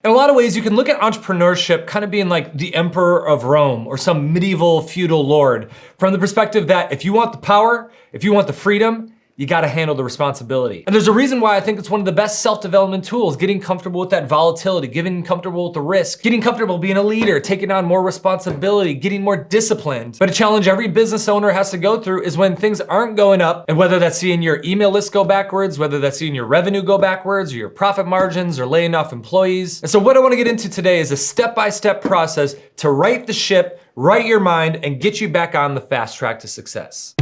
In a lot of ways, you can look at entrepreneurship kind of being like the emperor of Rome or some medieval feudal lord, from the perspective that if you want the power, if you want the freedom, you gotta handle the responsibility. And there's a reason why I think it's one of the best self-development tools, getting comfortable with that volatility, getting comfortable with the risk, getting comfortable being a leader, taking on more responsibility, getting more disciplined. But a challenge every business owner has to go through is when things aren't going up, and whether that's seeing your email list go backwards, whether that's seeing your revenue go backwards, or your profit margins, or laying off employees. And so what I wanna get into today is a step-by-step process to right the ship, right your mind, and get you back on the fast track to success.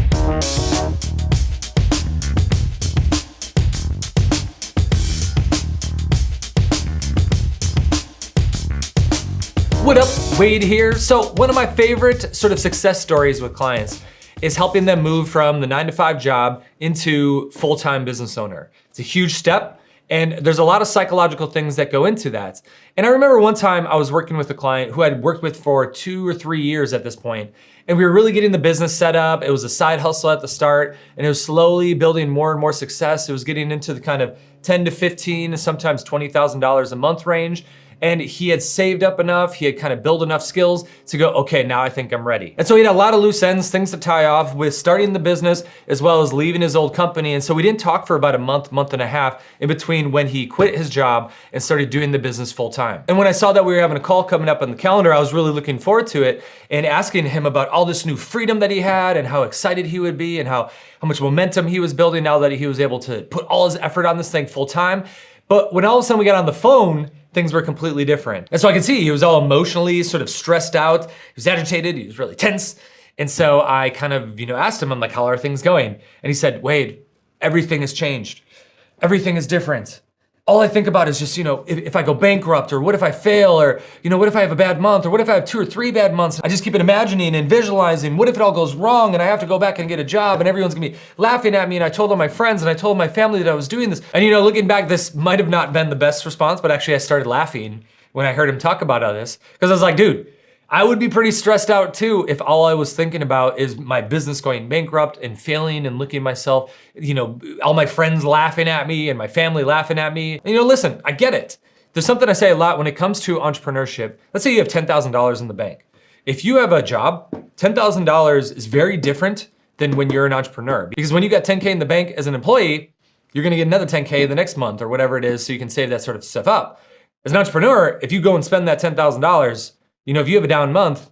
What up, Wade here. So one of my favorite sort of success stories with clients is helping them move from the 9-to-5 job into full-time business owner. It's a huge step, and there's a lot of psychological things that go into that. And I remember one time I was working with a client who I'd worked with for 2 or 3 years at this point, and we were really getting the business set up. It was a side hustle at the start, and it was slowly building more and more success. It was getting into the kind of 10 to 15, sometimes $20,000 a month range. And he had saved up enough, he had kind of built enough skills to go, okay, now I think I'm ready. And so he had a lot of loose ends, things to tie off with starting the business as well as leaving his old company. And so we didn't talk for about a month, month and a half in between when he quit his job and started doing the business full time. And when I saw that we were having a call coming up on the calendar, I was really looking forward to it and asking him about all this new freedom that he had and how excited he would be and how much momentum he was building now that he was able to put all his effort on this thing full time. But when all of a sudden we got on the phone, things were completely different. And so I could see he was all emotionally sort of stressed out. He was agitated, he was really tense. And so I kind of, asked him, I'm like, how are things going? And he said, Wade, everything has changed. Everything is different. All I think about is just, if I go bankrupt, or what if I fail, or, what if I have a bad month, or what if I have 2 or 3 bad months? I just keep imagining and visualizing, what if it all goes wrong and I have to go back and get a job and everyone's gonna be laughing at me, and I told all my friends and I told my family that I was doing this. And looking back, this might have not been the best response, but actually I started laughing when I heard him talk about all this, because I was like, dude, I would be pretty stressed out too if all I was thinking about is my business going bankrupt and failing and looking at myself, all my friends laughing at me and my family laughing at me. And listen, I get it. There's something I say a lot when it comes to entrepreneurship. Let's say you have $10,000 in the bank. If you have a job, $10,000 is very different than when you're an entrepreneur. Because when you got 10K in the bank as an employee, you're gonna get another 10K the next month or whatever it is, so you can save that sort of stuff up. As an entrepreneur, if you go and spend that $10,000, if you have a down month,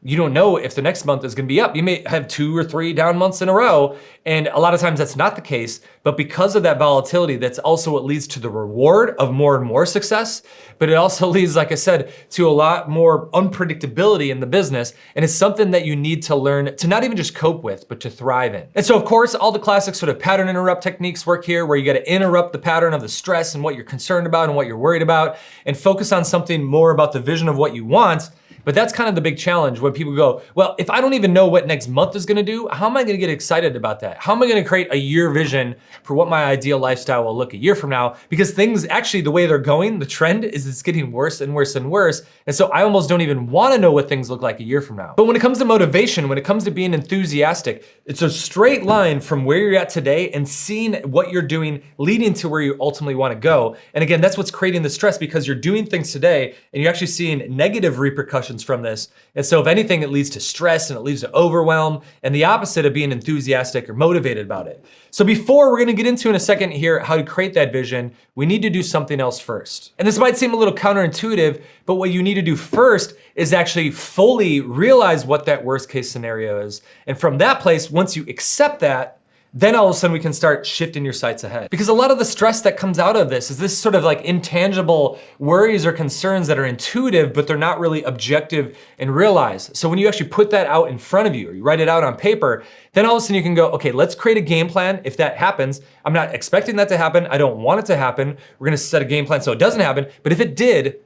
you don't know if the next month is gonna be up. You may have 2 or 3 down months in a row, and a lot of times that's not the case, but because of that volatility, that's also what leads to the reward of more and more success, but it also leads, like I said, to a lot more unpredictability in the business, and it's something that you need to learn to not even just cope with, but to thrive in. And so of course, all the classic sort of pattern interrupt techniques work here, where you gotta interrupt the pattern of the stress and what you're concerned about and what you're worried about, and focus on something more about the vision of what you want. But that's kind of the big challenge when people go, well, if I don't even know what next month is gonna do, how am I gonna get excited about that? How am I gonna create a year vision for what my ideal lifestyle will look a year from now? Because things actually, the way they're going, the trend is it's getting worse and worse and worse. And so I almost don't even wanna know what things look like a year from now. But when it comes to motivation, when it comes to being enthusiastic, it's a straight line from where you're at today and seeing what you're doing leading to where you ultimately wanna go. And again, that's what's creating the stress, because you're doing things today and you're actually seeing negative repercussions from this. And so if anything, it leads to stress and it leads to overwhelm, and the opposite of being enthusiastic or motivated about it. So before we're gonna get into in a second here how to create that vision, we need to do something else first. And this might seem a little counterintuitive, but what you need to do first is actually fully realize what that worst case scenario is. And from that place, once you accept that, then all of a sudden we can start shifting your sights ahead. Because a lot of the stress that comes out of this is this sort of like intangible worries or concerns that are intuitive, but they're not really objective and realized. So when you actually put that out in front of you, or you write it out on paper, then all of a sudden you can go, okay, let's create a game plan if that happens. I'm not expecting that to happen. I don't want it to happen. We're gonna set a game plan so it doesn't happen. But if it did,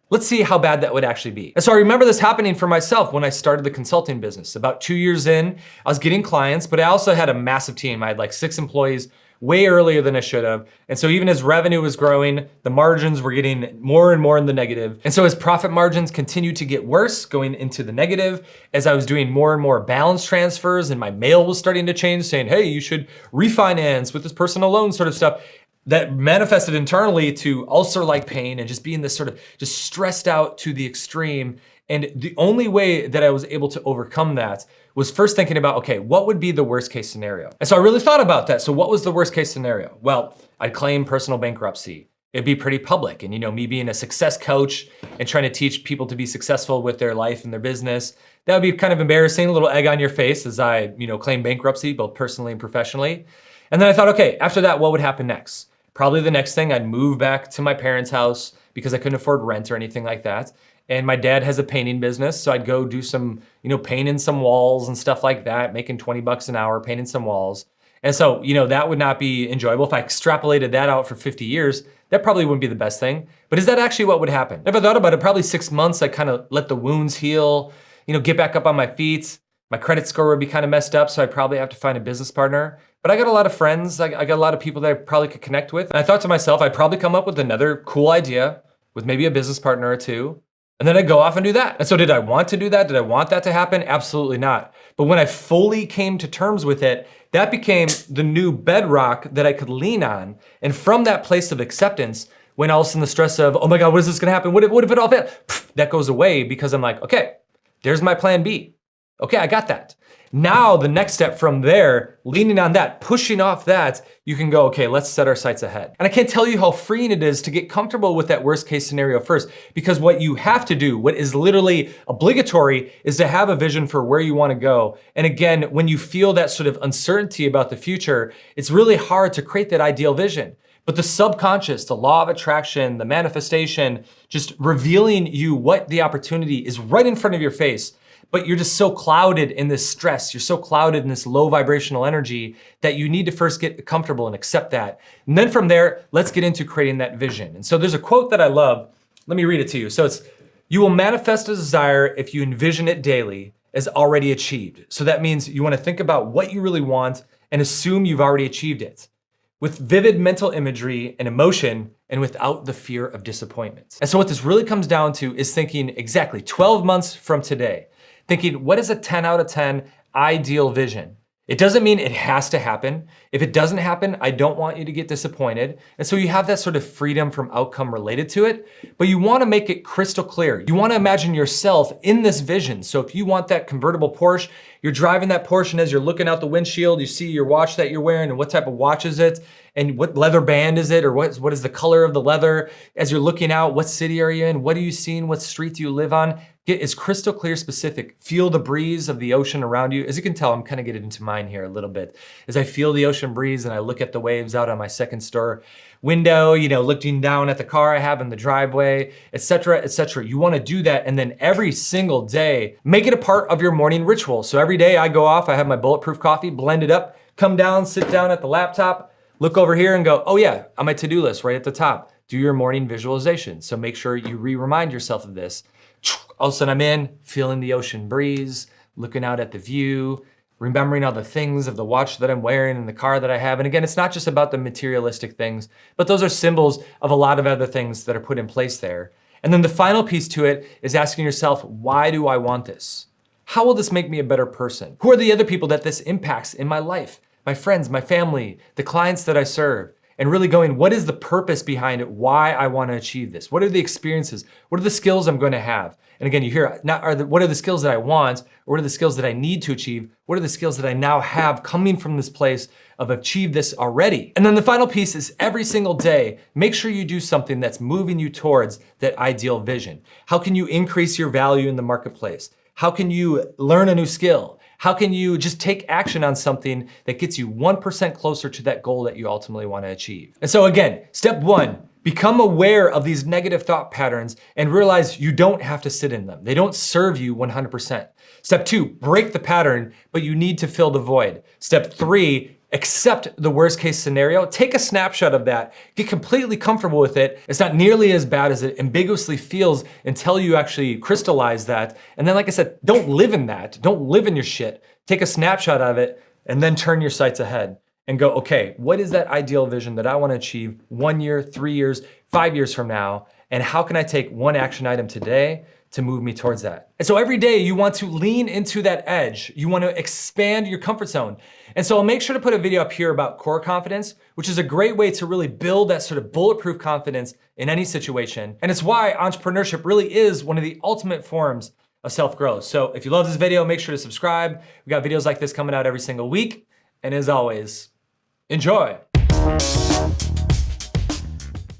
let's see how bad that would actually be. And so I remember this happening for myself when I started the consulting business. About 2 years in, I was getting clients, but I also had a massive team. I had like 6 employees, way earlier than I should have. And so even as revenue was growing, the margins were getting more and more in the negative. And so as profit margins continued to get worse, going into the negative, as I was doing more and more balance transfers and my mail was starting to change saying, hey, you should refinance with this personal loan sort of stuff, that manifested internally to ulcer-like pain and just being this sort of just stressed out to the extreme. And the only way that I was able to overcome that was first thinking about, okay, what would be the worst case scenario? And so I really thought about that. So what was the worst case scenario? Well, I'd claim personal bankruptcy. It'd be pretty public. And me being a success coach and trying to teach people to be successful with their life and their business, that would be kind of embarrassing, a little egg on your face as I, claim bankruptcy, both personally and professionally. And then I thought, okay, after that, what would happen next? Probably the next thing, I'd move back to my parents' house because I couldn't afford rent or anything like that. And my dad has a painting business, so I'd go do some, painting some walls and stuff like that, making 20 bucks an hour, painting some walls. And so, that would not be enjoyable. If I extrapolated that out for 50 years, that probably wouldn't be the best thing. But is that actually what would happen? If I thought about it, probably 6 months, I kind of let the wounds heal, get back up on my feet. My credit score would be kind of messed up, so I'd probably have to find a business partner. But I got a lot of friends, I got a lot of people that I probably could connect with. And I thought to myself, I'd probably come up with another cool idea with maybe a business partner or two. And then I'd go off and do that. And so did I want to do that? Did I want that to happen? Absolutely not. But when I fully came to terms with it, that became the new bedrock that I could lean on. And from that place of acceptance, when all of a sudden the stress of, oh my God, what is this gonna happen? What if it all fails? That goes away because I'm like, okay, there's my plan B. Okay, I got that. Now the next step from there, leaning on that, pushing off that, you can go, okay, let's set our sights ahead. And I can't tell you how freeing it is to get comfortable with that worst case scenario first, because what you have to do, what is literally obligatory, is to have a vision for where you want to go. And again, when you feel that sort of uncertainty about the future, it's really hard to create that ideal vision. But the subconscious, the law of attraction, the manifestation, just revealing you what the opportunity is right in front of your face. But you're just so clouded in this stress, you're so clouded in this low vibrational energy that you need to first get comfortable and accept that. And then from there, let's get into creating that vision. And so there's a quote that I love. Let me read it to you. So it's, you will manifest a desire if you envision it daily as already achieved. So that means you want to think about what you really want and assume you've already achieved it, with vivid mental imagery and emotion, and without the fear of disappointment. And so what this really comes down to is thinking exactly 12 months from today, thinking, what is a 10 out of 10 ideal vision? It doesn't mean it has to happen. If it doesn't happen, I don't want you to get disappointed. And so you have that sort of freedom from outcome related to it, but you want to make it crystal clear. You want to imagine yourself in this vision. So if you want that convertible Porsche, you're driving that Porsche, and as you're looking out the windshield, you see your watch that you're wearing and what type of watch is it and what leather band is it, or what is the color of the leather. As you're looking out, what city are you in? What are you seeing? What street do you live on? Get as crystal clear, specific. Feel the breeze of the ocean around you. As you can tell, I'm kind of getting into mine here a little bit. As I feel the ocean breeze and I look at the waves out on my second store window, looking down at the car I have in the driveway, et cetera, et cetera. You want to do that, and then every single day, make it a part of your morning ritual. So every day I go off, I have my bulletproof coffee, blend it up, come down, sit down at the laptop, look over here and go, oh yeah, on my to-do list right at the top, do your morning visualization. So make sure you remind yourself of this. All of a sudden I'm in, feeling the ocean breeze, looking out at the view, remembering all the things of the watch that I'm wearing and the car that I have. And again, it's not just about the materialistic things, but those are symbols of a lot of other things that are put in place there. And then the final piece to it is asking yourself, why do I want this? How will this make me a better person? Who are the other people that this impacts in my life? My friends, my family, the clients that I serve. And really going, what is the purpose behind it? Why I want to achieve this? What are the experiences? What are the skills I'm going to have? And again, you hear, what are the skills that I want? Or what are the skills that I need to achieve? What are the skills that I now have coming from this place of achieve this already? And then the final piece is every single day, make sure you do something that's moving you towards that ideal vision. How can you increase your value in the marketplace? How can you learn a new skill? How can you just take action on something that gets you 1% closer to that goal that you ultimately want to achieve? And so again, step one, become aware of these negative thought patterns and realize you don't have to sit in them. They don't serve you 100%. Step two, break the pattern, but you need to fill the void. Step three, accept the worst case scenario, take a snapshot of that, get completely comfortable with it. It's not nearly as bad as it ambiguously feels until you actually crystallize that. And then, like I said, don't live in that. Don't live in your shit. Take a snapshot of it and then turn your sights ahead and go, okay, what is that ideal vision that I want to achieve 1 year, 3 years, 5 years from now? And how can I take one action item today to move me towards that? And so every day you want to lean into that edge. You want to expand your comfort zone. And so I'll make sure to put a video up here about core confidence, which is a great way to really build that sort of bulletproof confidence in any situation. And it's why entrepreneurship really is one of the ultimate forms of self-growth. So if you love this video, make sure to subscribe. We got videos like this coming out every single week. And as always, enjoy.